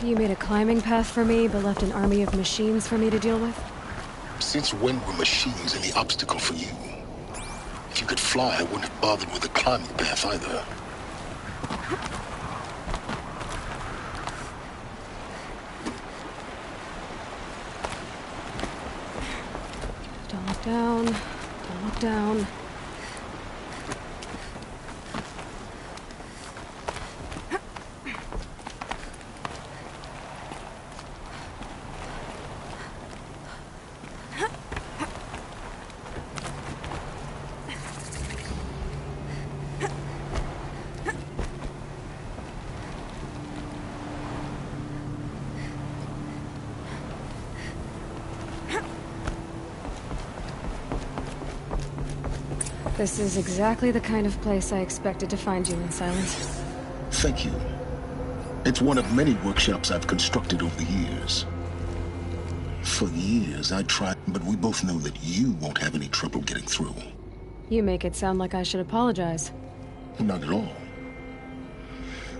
You made a climbing path for me, but left an army of machines for me to deal with? Since when were machines any obstacle for you? If you could fly, I wouldn't have bothered with a climbing path either. Don't look down. Don't look down. This is exactly the kind of place I expected to find you in, Silence. Thank you. It's one of many workshops I've constructed over the years. For years, I tried, but we both know that you won't have any trouble getting through. You make it sound like I should apologize. Not at all.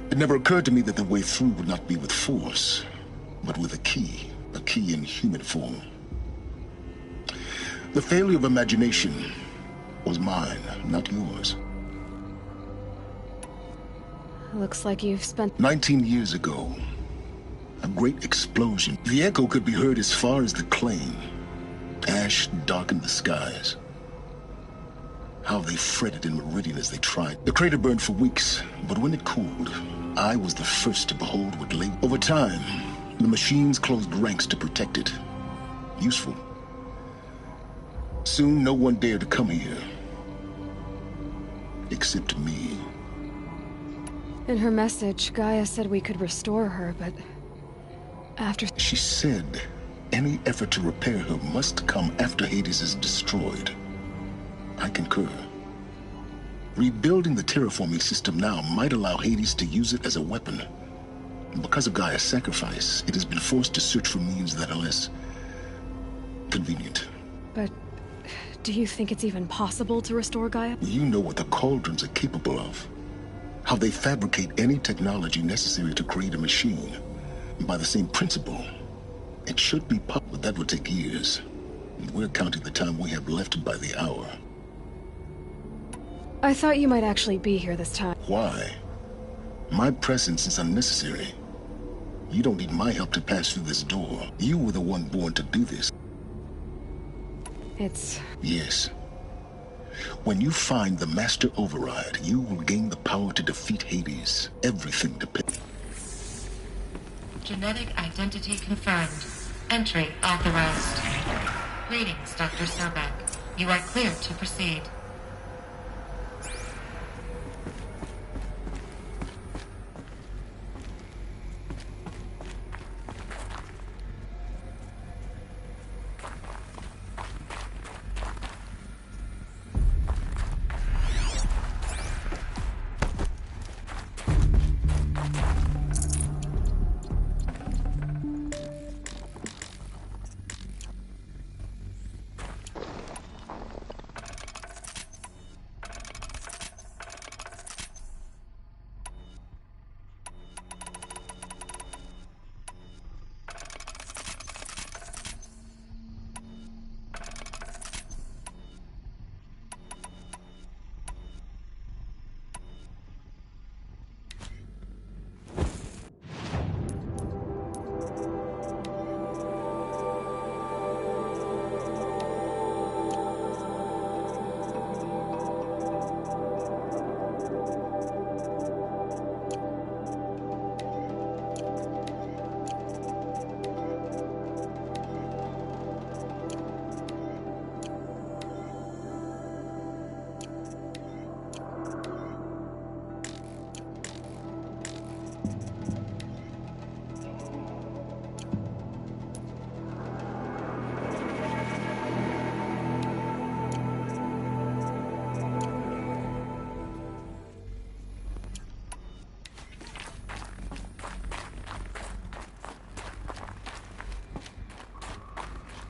It never occurred to me that the way through would not be with force, but with a key in human form. The failure of imagination was mine, not yours. Looks like you've spent 19 years ago, a great explosion. The echo could be heard as far as the Claim. Ash darkened the skies. How they fretted in Meridian as they tried. The crater burned for weeks, but when it cooled, I was the first to behold what lay. Over time, the machines closed ranks to protect it. Useful. Soon, no one dared to come here. Except me. In her message, Gaia said we could restore her, but after... She said any effort to repair her must come after Hades is destroyed. I concur. Rebuilding the terraforming system now might allow Hades to use it as a weapon. Because of Gaia's sacrifice, it has been forced to search for means that are less convenient. But do you think it's even possible to restore Gaia? You know what the Cauldrons are capable of. How they fabricate any technology necessary to create a machine. By the same principle, it should be possible, but that would take years. We're counting the time we have left by the hour. I thought you might actually be here this time. Why? My presence is unnecessary. You don't need my help to pass through this door. You were the one born to do this. It's... Yes. When you find the Master Override, you will gain the power to defeat Hades. Everything depends. Genetic identity confirmed. Entry authorized. Greetings, Dr. Sobek. You are clear to proceed.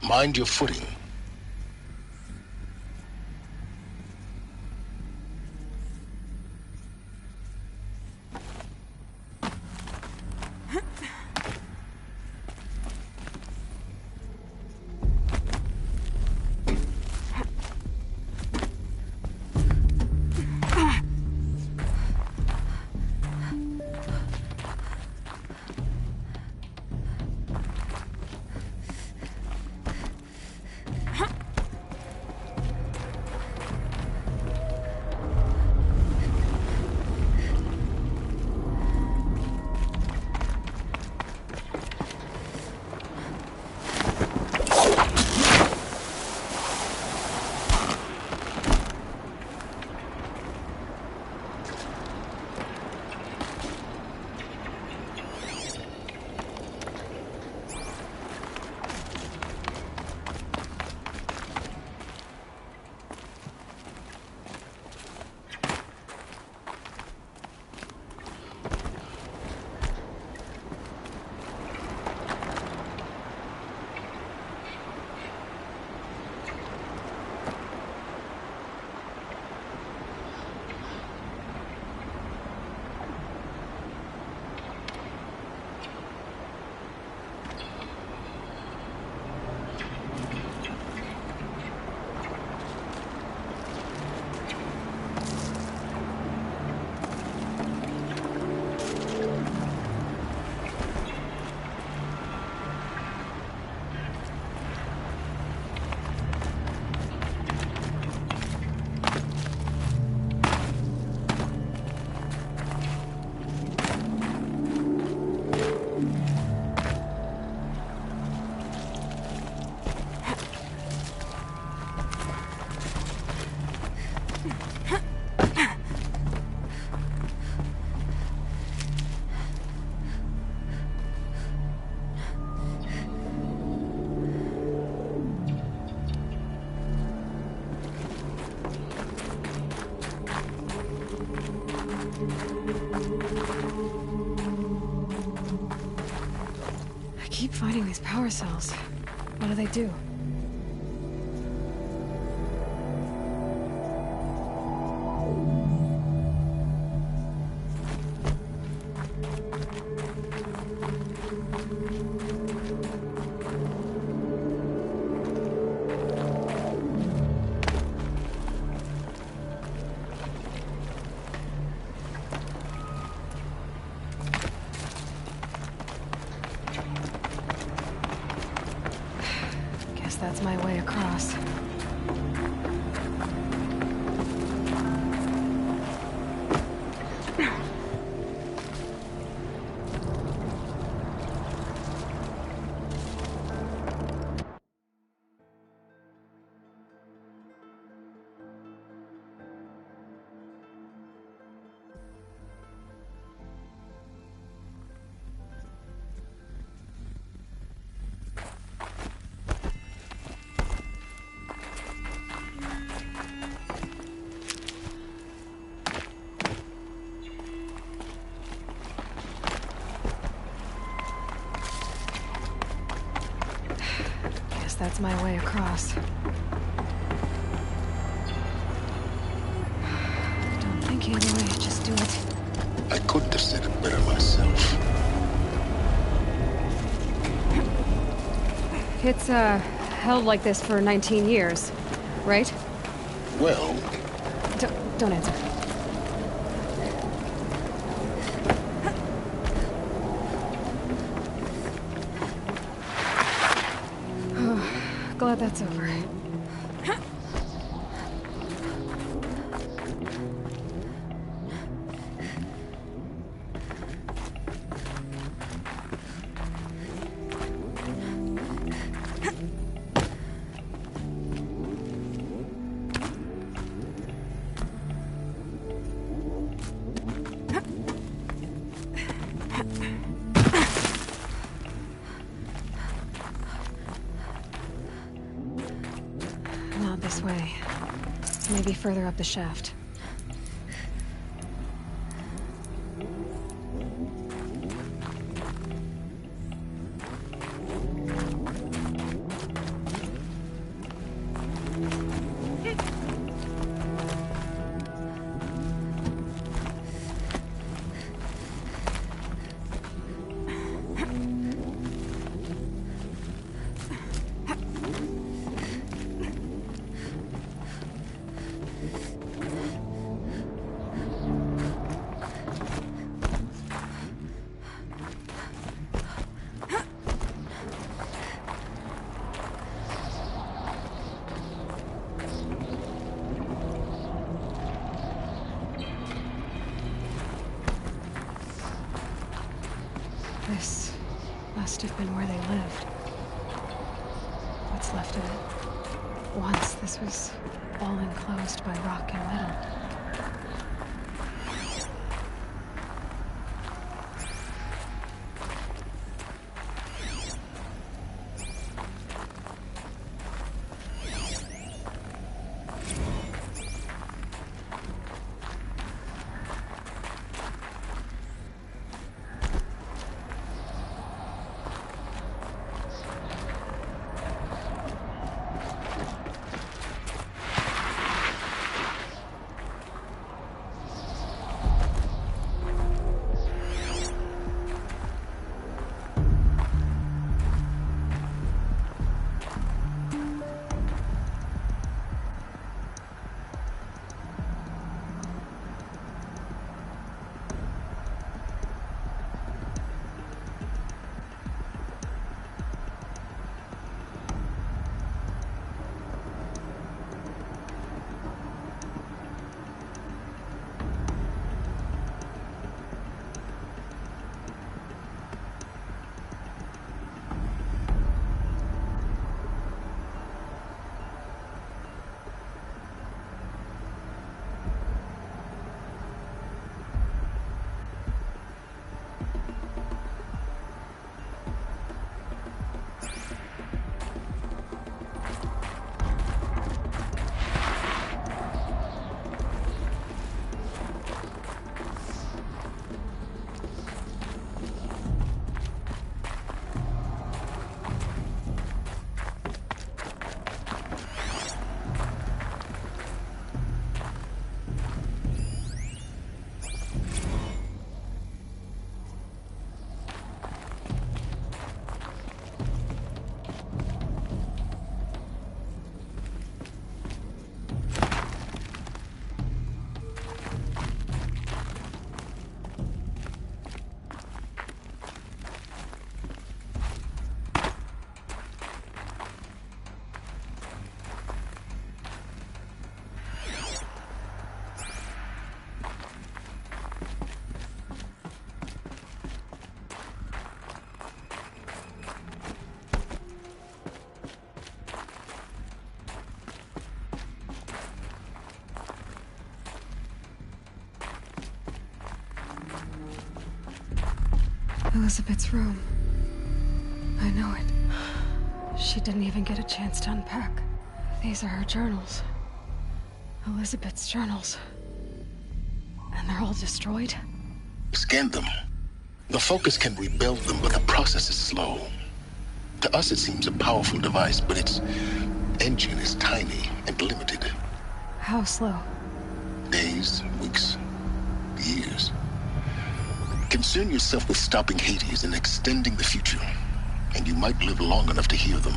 Mind your footing. I keep finding these power cells. What do they do? That's my way across. That's my way across. Don't think either way, just do it. I couldn't have said it better myself. It's, held like this for 19 years, right? Well... Don't answer. Glad that's over. Not this way. Maybe further up the shaft. This must have been where they lived. What's left of it. Once this was all enclosed by rock and metal. Elizabeth's room. I know it. She didn't even get a chance to unpack. These are her journals. Elizabeth's journals. And they're all destroyed? Scan them. The Focus can rebuild them, but the process is slow. To us, it seems a powerful device, but its engine is tiny and limited. How slow? Days, weeks, years. Concern yourself with stopping Hades and extending the future, and you might live long enough to hear them.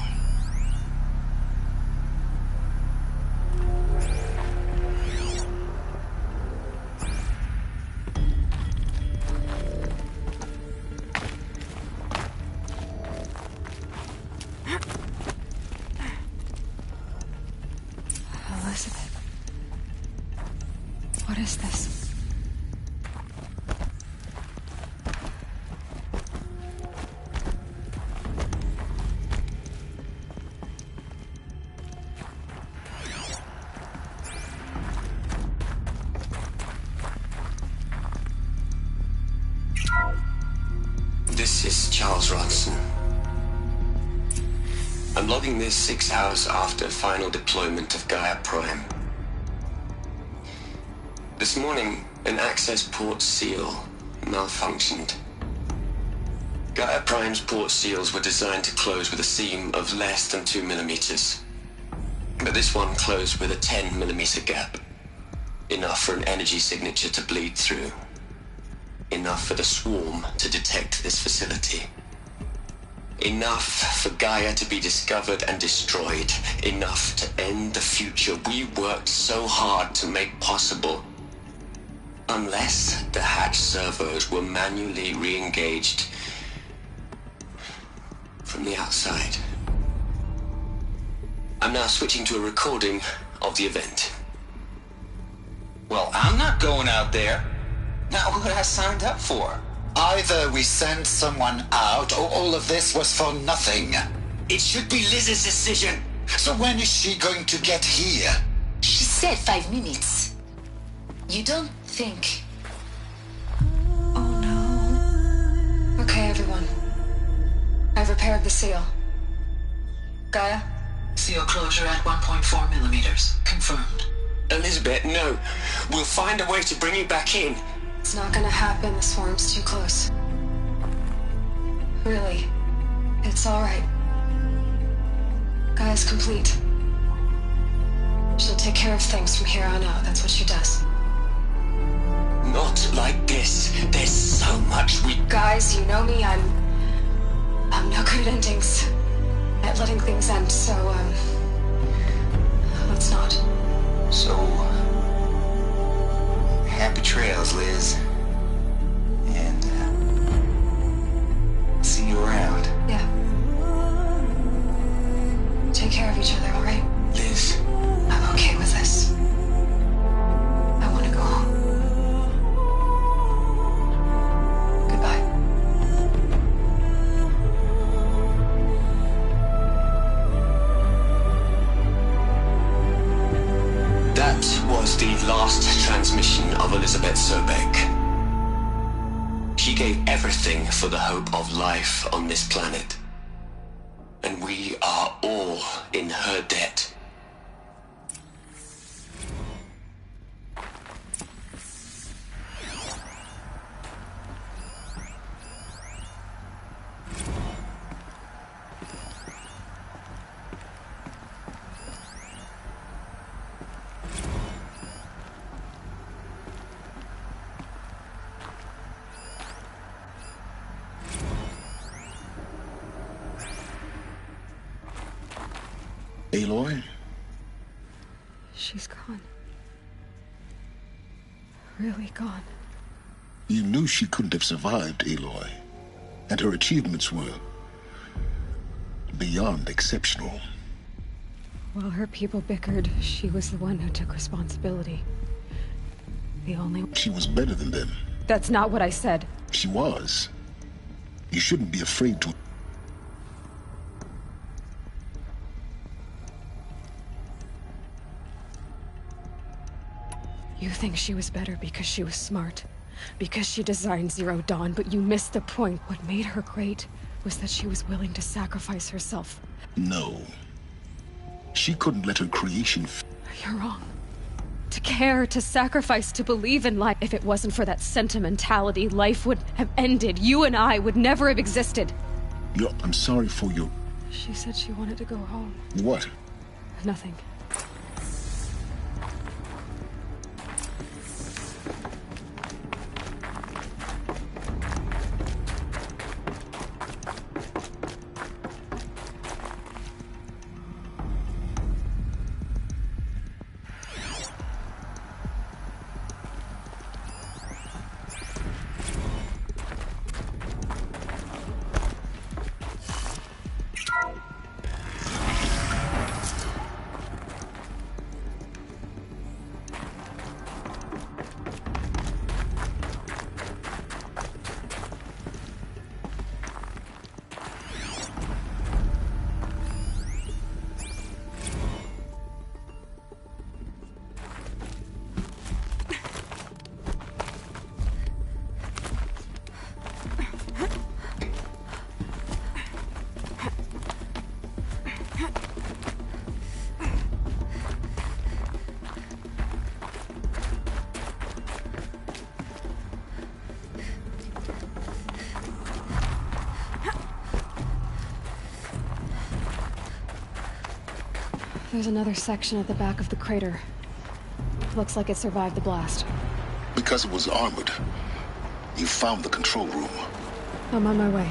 Elizabeth. What is this? This is Charles Ronson. I'm logging this 6 hours after final deployment of Gaia Prime. This morning, an access port seal malfunctioned. Gaia Prime's port seals were designed to close with a seam of less than 2 millimeters. But this one closed with a 10 millimeter gap. Enough for an energy signature to bleed through. Enough for the swarm to detect this facility. Enough for Gaia to be discovered and destroyed. Enough to end the future we worked so hard to make possible. Unless the hatch servos were manually re-engaged from the outside. I'm now switching to a recording of the event. Well, I'm not going out there. Not what I signed up for. Either we send someone out, or all of this was for nothing. It should be Liz's decision. So when is she going to get here? She said 5 minutes. You don't think... Oh no. Okay, everyone. I've repaired the seal. Gaia? Seal closure at 1.4 millimeters. Confirmed. Elizabeth, no. We'll find a way to bring you back in. It's not gonna happen. The swarm's too close. Really. It's alright. Gaia's complete. She'll take care of things from here on out. That's what she does. Not like this. There's so much we... Guys, you know me. I'm no good at endings. At letting things end, so, let's not. So... happy trails, Liz. And, see you around. Yeah. Take care of each other, alright? Liz. I'm okay with this. I want to go home. Goodbye. That was the last transmission of Elizabeth Sobek. She gave everything for the hope of life on this planet. And we are all in her debt. Aloy? She's gone. Really gone. You knew she couldn't have survived, Aloy. And her achievements were beyond exceptional. While her people bickered, she was the one who took responsibility. The only... She was better than them. That's not what I said. She was. You shouldn't be afraid to... You think she was better because she was smart. because she designed Zero Dawn, but you missed the point. What made her great was that she was willing to sacrifice herself. No. She couldn't let her creation... You're wrong. To care, to sacrifice, to believe in life. If it wasn't for that sentimentality, life would have ended. You and I would never have existed. I'm sorry for your... She said she wanted to go home. What? Nothing. There's another section at the back of the crater. Looks like it survived the blast. Because it was armored. You found the control room. I'm on my way.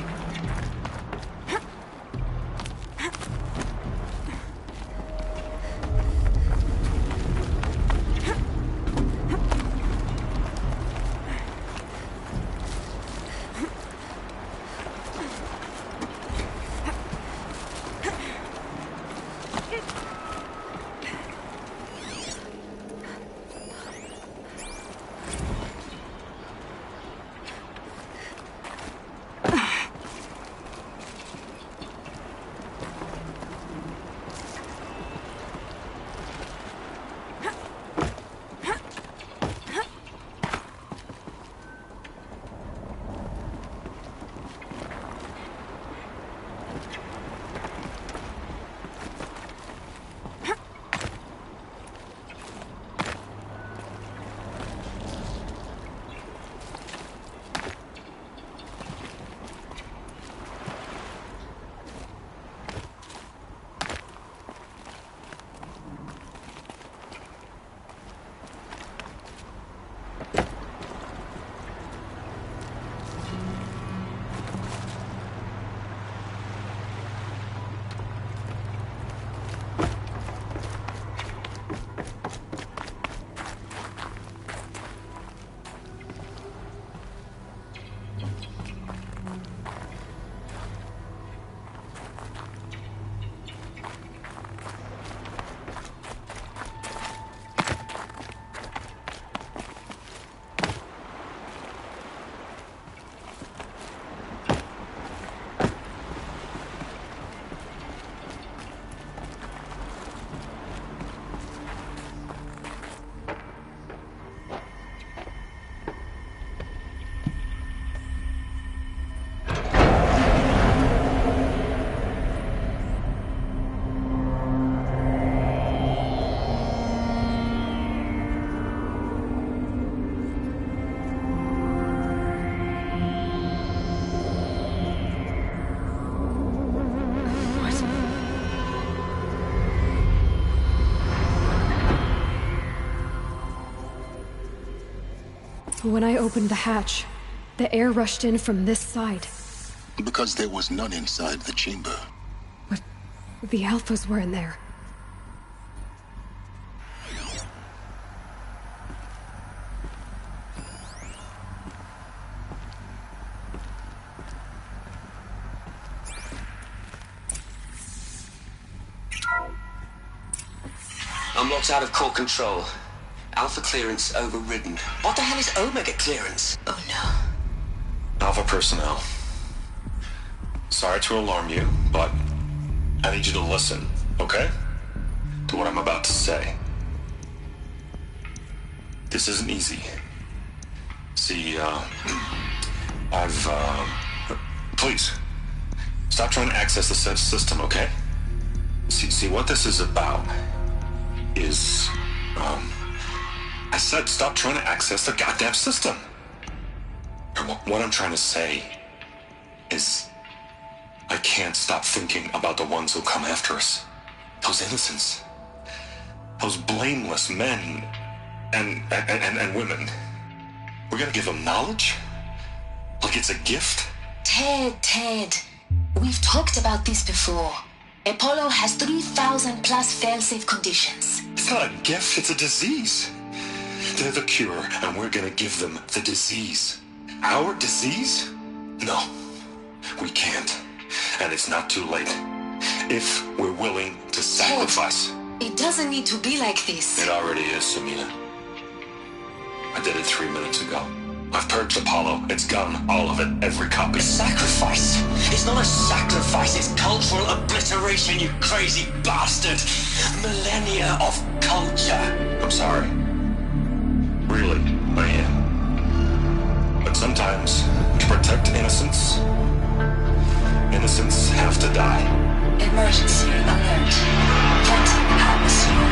When I opened the hatch, the air rushed in from this side. Because there was none inside the chamber. But the Alphas were in there. I'm locked out of core control. Alpha clearance overridden. What the hell is Omega clearance? Oh no. Alpha personnel. Sorry to alarm you, but I need you to listen, okay? To what I'm about to say. This isn't easy. See, please, stop trying to access the system, okay? See, what this is about is, I said stop trying to access the goddamn system. What I'm trying to say is, I can't stop thinking about the ones who come after us. Those innocents. Those blameless men and women. We're gonna give them knowledge? Like it's a gift? Ted. We've talked about this before. Apollo has 3,000 plus fail-safe conditions. It's not a gift, it's a disease. They're the cure, and we're gonna give them the disease. Our disease? No, we can't. And it's not too late. If we're willing to sacrifice. It doesn't need to be like this. It already is, Samina. I did it 3 minutes ago. I've purged Apollo. It's gone. All of it. Every copy. Sacrifice? It's not a sacrifice. It's cultural obliteration, you crazy bastard. Millennia of culture. I'm sorry. Really, I am. But sometimes, to protect innocence, innocents have to die. Emergency alert. Planting atmosphere.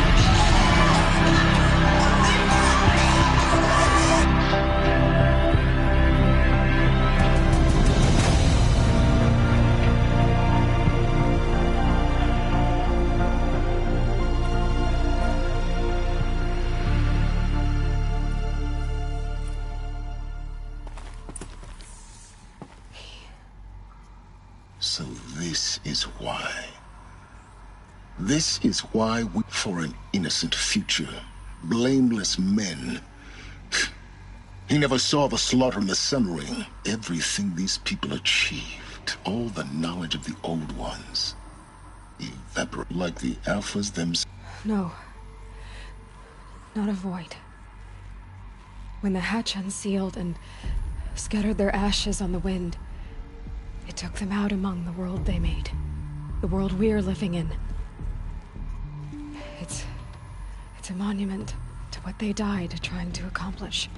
So this is why. This is why we, for an innocent future, blameless men. He never saw the slaughter in the Sun Ring. Everything these people achieved, all the knowledge of the old ones, evaporate like the Alphas themselves. No. Not a void. When the hatch unsealed and scattered their ashes on the wind, it took them out among the world they made. The world we're living in. It's a monument to what they died trying to accomplish.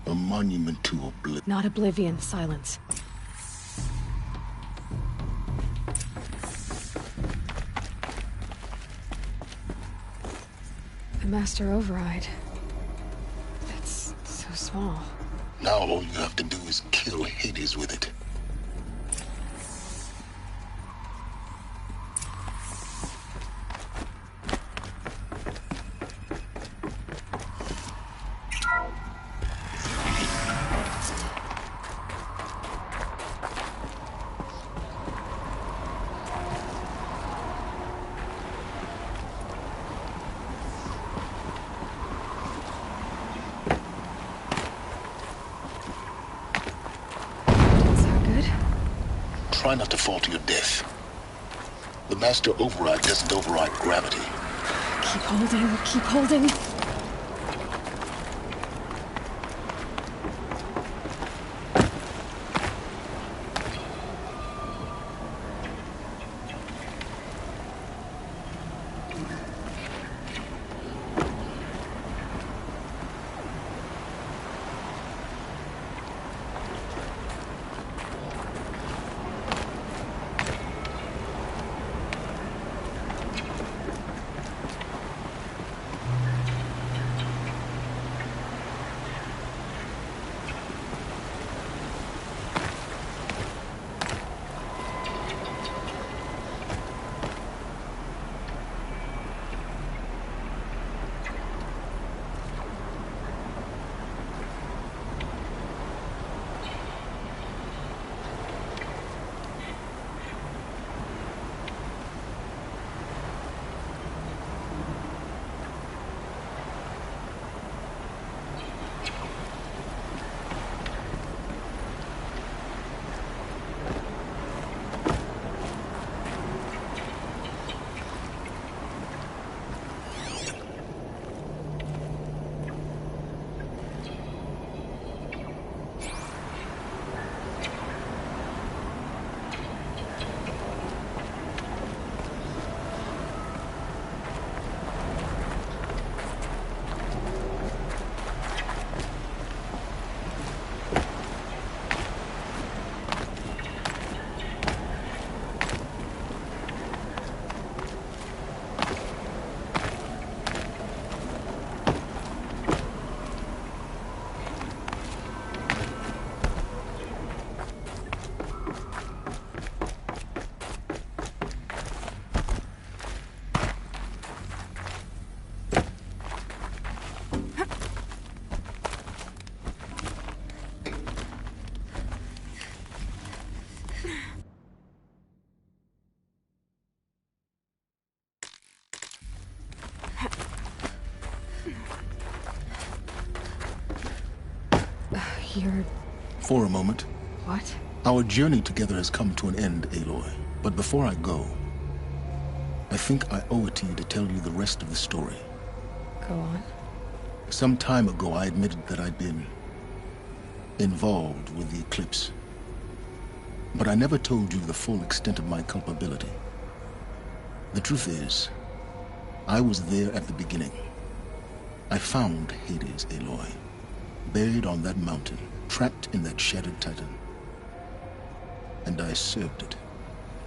A monument to oblivion. Not oblivion, silence. The Master Override. It's so small. Now all you have to do is kill Hades with it. Try not to fall to your death. The Master Override doesn't override gravity. Keep holding, keep holding. You're... For a moment. What? Our journey together has come to an end, Aloy. But before I go, I think I owe it to you to tell you the rest of the story. Go on. Some time ago, I admitted that I'd been involved with the Eclipse. But I never told you the full extent of my culpability. The truth is, I was there at the beginning. I found Hades, Aloy, buried on that mountain, trapped in that shattered titan. And I served it.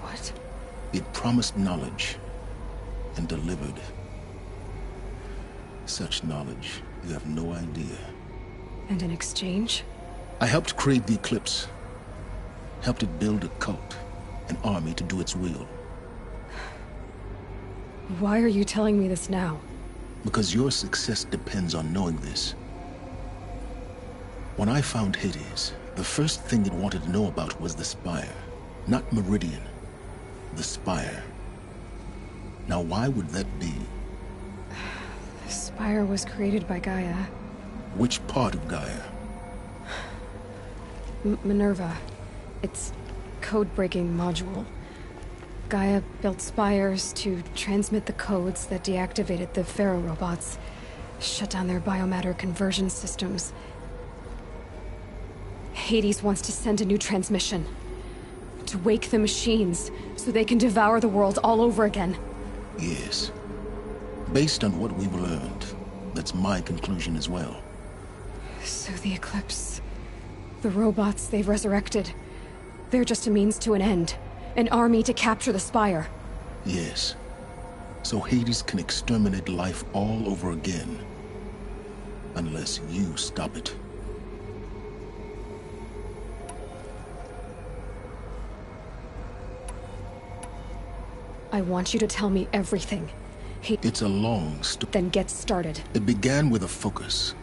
What? It promised knowledge and delivered. Such knowledge, you have no idea. And in exchange? I helped create the Eclipse. Helped it build a cult, an army to do its will. Why are you telling me this now? Because your success depends on knowing this. When I found Hades, the first thing it wanted to know about was the Spire. Not Meridian. The Spire. Now why would that be? The Spire was created by Gaia. Which part of Gaia? Minerva. Its code-breaking module. Gaia built spires to transmit the codes that deactivated the Pharaoh robots, shut down their biomatter conversion systems. Hades wants to send a new transmission. To wake the machines, so they can devour the world all over again. Yes. Based on what we've learned, that's my conclusion as well. So the Eclipse... the robots they've resurrected... they're just a means to an end. An army to capture the Spire. Yes. So Hades can exterminate life all over again. Unless you stop it. I want you to tell me everything. It's a long story. Then get started. It began with a focus.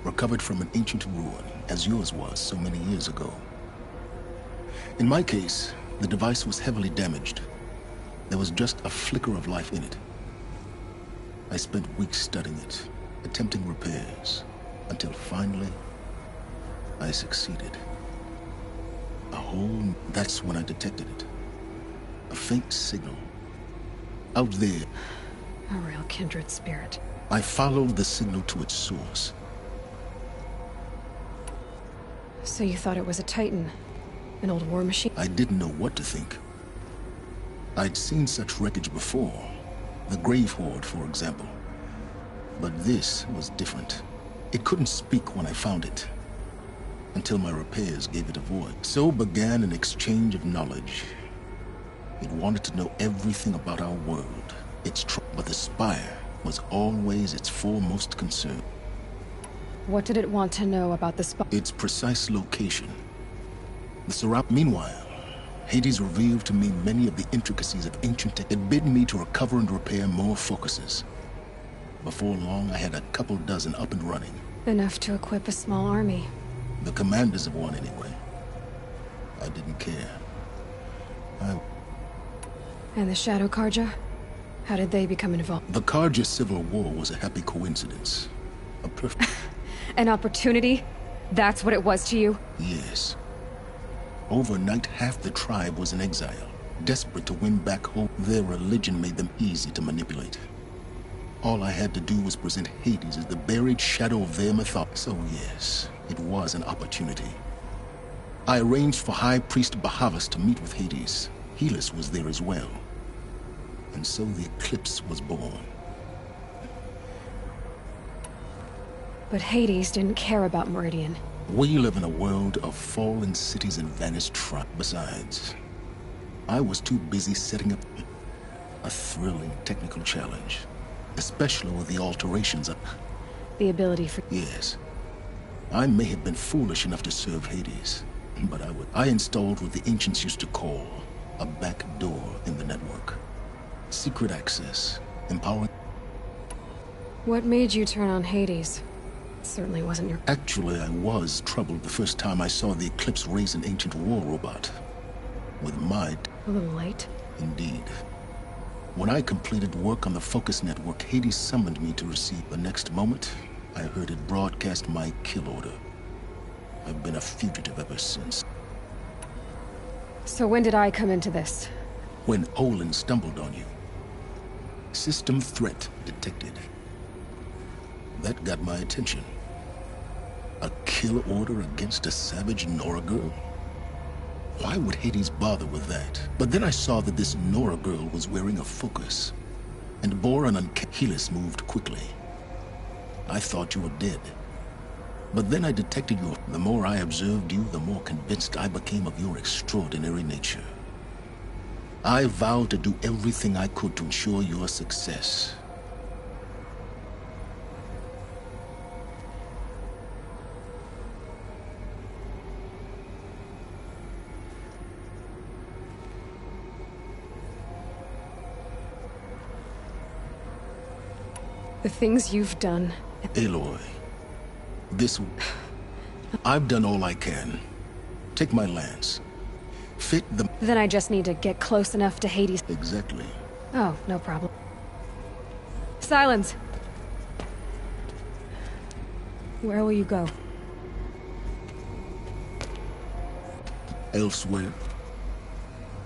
Recovered from an ancient ruin, as yours was so many years ago. In my case, the device was heavily damaged. There was just a flicker of life in it. I spent weeks studying it, attempting repairs, until finally, I succeeded. That's when I detected it. A faint signal. Out there. A real kindred spirit. I followed the signal to its source. So you thought it was a Titan? An old war machine? I didn't know what to think. I'd seen such wreckage before. The Grave Horde, for example. But this was different. It couldn't speak when I found it. Until my repairs gave it a voice. So began an exchange of knowledge. It wanted to know everything about our world. But the Spire was always its foremost concern. What did it want to know about the Spire? Its precise location. Meanwhile, Hades revealed to me many of the intricacies of ancient tech. It bid me to recover and repair more focuses. Before long, I had a couple dozen up and running. Enough to equip a small army. The commanders of one, anyway. I didn't care. And the Shadow Carja? How did they become involved? The Carja Civil War was a happy coincidence. A perfect... An opportunity? That's what it was to you? Yes. Overnight, half the tribe was in exile, desperate to win back home. Their religion made them easy to manipulate. All I had to do was present Hades as the buried shadow of their mythology. So yes, it was an opportunity. I arranged for High Priest Bahavas to meet with Hades. Helis was there as well. And so the Eclipse was born. But Hades didn't care about Meridian. We live in a world of fallen cities and vanished tribes. Besides, I was too busy setting up a thrilling technical challenge. Especially with the alterations of... The ability for... Yes. I may have been foolish enough to serve Hades, but I installed what the ancients used to call a back door in the network. Secret access, empowering... What made you turn on Hades? It certainly wasn't your... Actually, I was troubled the first time I saw the Eclipse raise an ancient war robot. With my... A little late? Indeed. When I completed work on the Focus Network, Hades summoned me to receive. The next moment, I heard it broadcast my kill order. I've been a fugitive ever since. So when did I come into this? When Olin stumbled on you. System threat detected. That got my attention. A kill order against a savage Nora girl? Why would Hades bother with that? But then I saw that this Nora girl was wearing a focus, and bore an Helis moved quickly. I thought you were dead. But then I detected you. The more I observed you, the more convinced I became of your extraordinary nature. I vowed to do everything I could to ensure your success. The things you've done. Aloy, I've done all I can. Take my lance. Fit the... Then I just need to get close enough to Hades. Exactly. Oh, no problem. Silence! Where will you go? Elsewhere.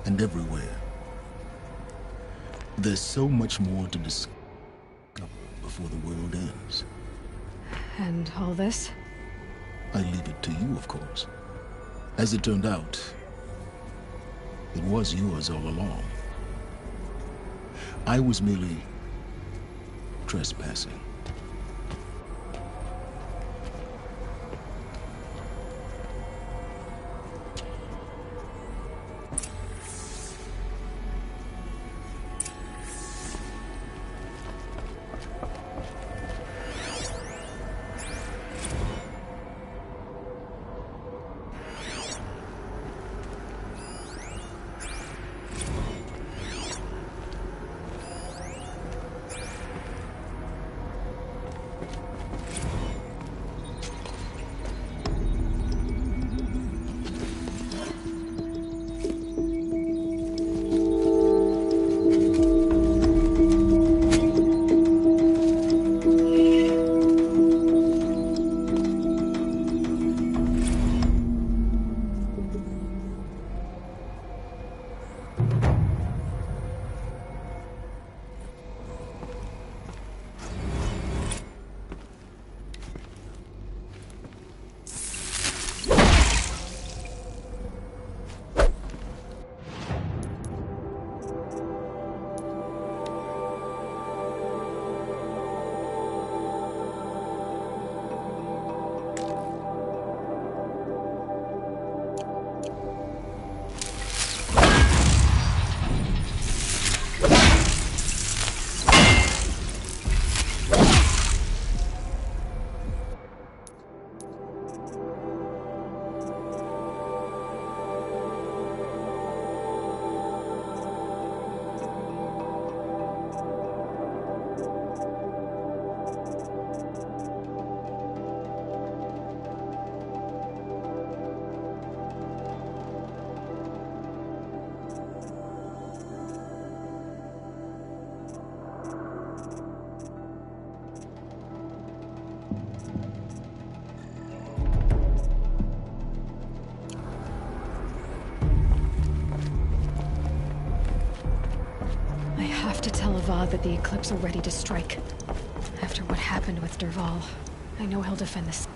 And everywhere. There's so much more to discover before the world ends. And all this? I leave it to you, of course. As it turned out, it was yours all along. I was merely trespassing. Avad that the Eclipse are ready to strike. After what happened with Dervahl, I know he'll defend this.